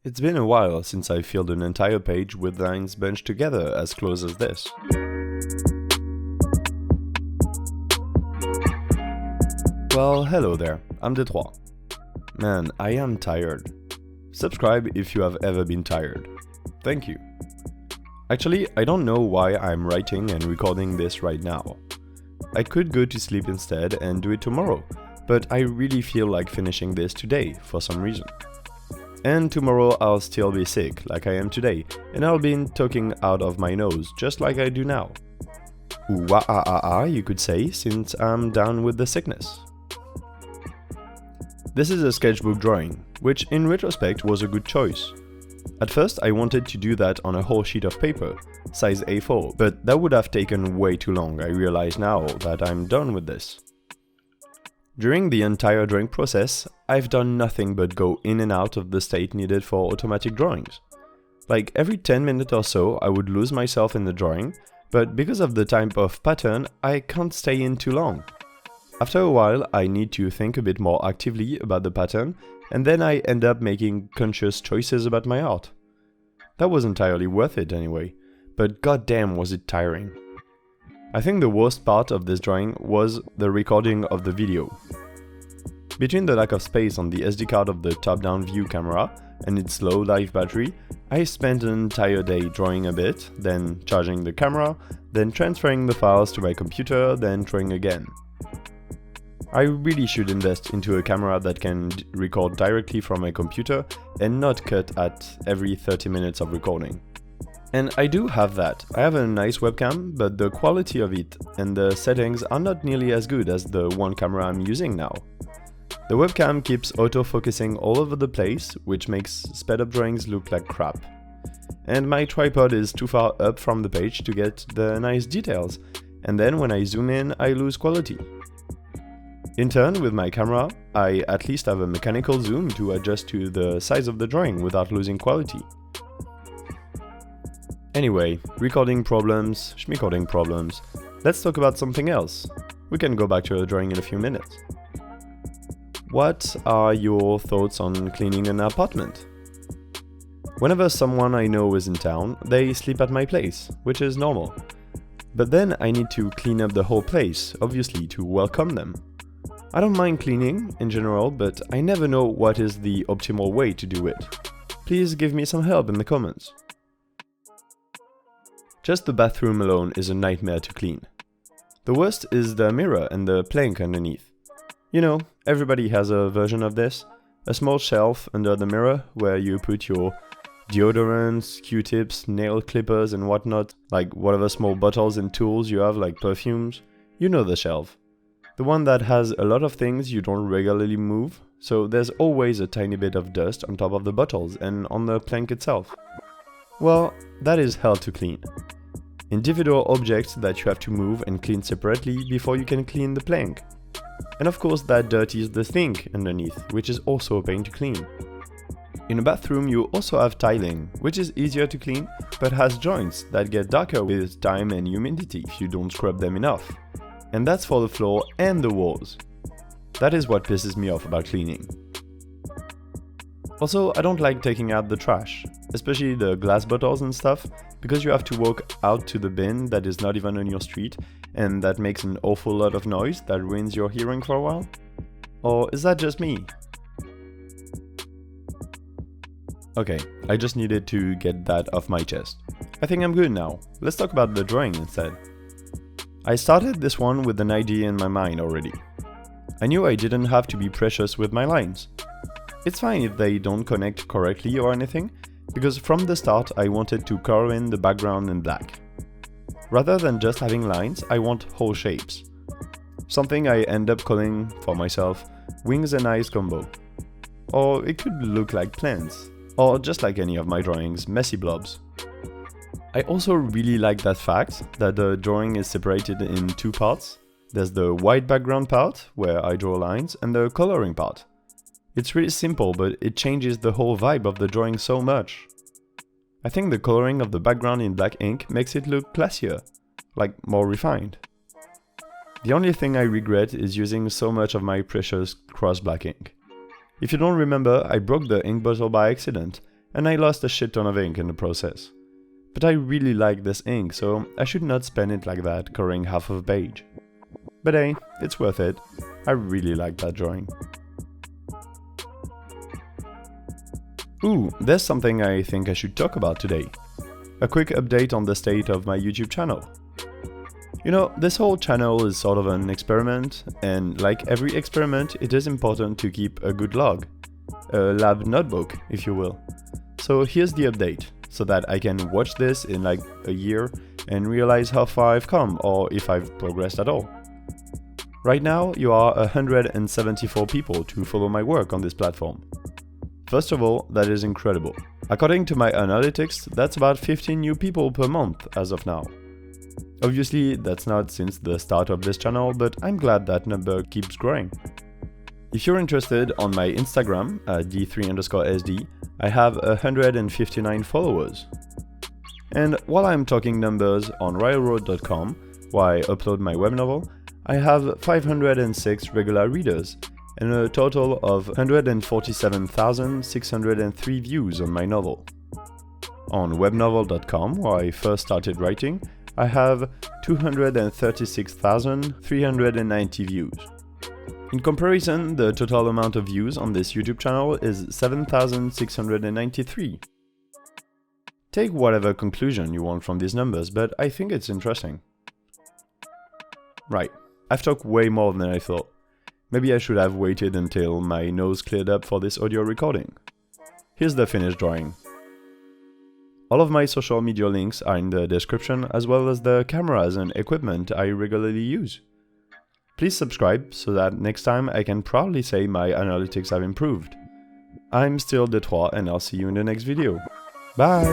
It's been a while since I filled an entire page with lines bunched together as close as this. Well, hello there, I'm Detroit. Man, I am tired. Subscribe if you have ever been tired. Thank you. Actually, I don't know why I'm writing and recording this right now. I could go to sleep instead and do it tomorrow, but I really feel like finishing this today for some reason. And tomorrow I'll still be sick, like I am today, and I'll be talking out of my nose, just like I do now. Ooh-wah-ah-ah-ah, you could say, since I'm down with the sickness. This is a sketchbook drawing, which in retrospect was a good choice. At first I wanted to do that on a whole sheet of paper, size A4, but that would have taken way too long. I realize now that I'm done with this. During the entire drawing process, I've done nothing but go in and out of the state needed for automatic drawings. Like every 10 minutes or so I would lose myself in the drawing, but because of the type of pattern, I can't stay in too long. After a while, I need to think a bit more actively about the pattern, and then I end up making conscious choices about my art. That was entirely worth it anyway, but goddamn was it tiring. I think the worst part of this drawing was the recording of the video. Between the lack of space on the SD card of the top-down view camera and its low life battery, I spent an entire day drawing a bit, then charging the camera, then transferring the files to my computer, then drawing again. I really should invest into a camera that can record directly from my computer and not cut at every 30 minutes of recording. And I do have that. I have a nice webcam, but the quality of it and the settings are not nearly as good as the one camera I'm using now. The webcam keeps auto-focusing all over the place, which makes sped up drawings look like crap. And my tripod is too far up from the page to get the nice details, and then when I zoom in, I lose quality. In turn, with my camera, I at least have a mechanical zoom to adjust to the size of the drawing without losing quality. Anyway, recording problems, schmicording problems, let's talk about something else. We can go back to the drawing in a few minutes. What are your thoughts on cleaning an apartment? Whenever someone I know is in town, they sleep at my place, which is normal. But then I need to clean up the whole place, obviously, to welcome them. I don't mind cleaning, in general, but I never know what is the optimal way to do it. Please give me some help in the comments. Just the bathroom alone is a nightmare to clean. The worst is the mirror and the plank underneath. You know, everybody has a version of this. A small shelf under the mirror where you put your deodorants, Q-tips, nail clippers and whatnot, like whatever small bottles and tools you have like perfumes. You know the shelf. The one that has a lot of things you don't regularly move, so there's always a tiny bit of dust on top of the bottles and on the plank itself. Well, that is hell to clean. Individual objects that you have to move and clean separately before you can clean the plank. And of course that dirt is the sink underneath, which is also a pain to clean. In a bathroom you also have tiling, which is easier to clean, but has joints that get darker with time and humidity if you don't scrub them enough. And that's for the floor and the walls. That is what pisses me off about cleaning. Also, I don't like taking out the trash, especially the glass bottles and stuff, because you have to walk out to the bin that is not even on your street, and that makes an awful lot of noise that ruins your hearing for a while. Or is that just me? Okay, I just needed to get that off my chest. I think I'm good now. Let's talk about the drawing instead. I started this one with an idea in my mind already. I knew I didn't have to be precious with my lines. It's fine if they don't connect correctly or anything, because from the start I wanted to color in the background in black. Rather than just having lines, I want whole shapes. Something I end up calling for myself wings and eyes combo. Or it could look like plants, or just like any of my drawings, messy blobs. I also really like that fact that the drawing is separated in two parts. There's the white background part, where I draw lines, and the coloring part. It's really simple, but it changes the whole vibe of the drawing so much. I think the coloring of the background in black ink makes it look classier, like more refined. The only thing I regret is using so much of my precious cross black ink. If you don't remember, I broke the ink bottle by accident, and I lost a shit ton of ink in the process. But I really like this ink, so I should not spend it like that coloring half of a page. But hey, it's worth it. I really like that drawing. Ooh, there's something I think I should talk about today. A quick update on the state of my YouTube channel. You know, this whole channel is sort of an experiment, and like every experiment, it is important to keep a good log. A lab notebook, if you will. So here's the update, so that I can watch this in like a year and realize how far I've come, or if I've progressed at all. Right now, you are 174 people to follow my work on this platform. First of all, that is incredible. According to my analytics, that's about 15 new people per month as of now. Obviously, that's not since the start of this channel, but I'm glad that number keeps growing. If you're interested, on my Instagram, d3_sd, I have 159 followers. And while I'm talking numbers, on railroad.com, where I upload my web novel, I have 506 regular readers, and a total of 147,603 views on my novel. On webnovel.com, where I first started writing, I have 236,390 views. In comparison, the total amount of views on this YouTube channel is 7,693. Take whatever conclusion you want from these numbers, but I think it's interesting. Right, I've talked way more than I thought. Maybe I should have waited until my nose cleared up for this audio recording. Here's the finished drawing. All of my social media links are in the description, as well as the cameras and equipment I regularly use. Please subscribe so that next time I can proudly say my analytics have improved. I'm still Detroit, and I'll see you in the next video. Bye!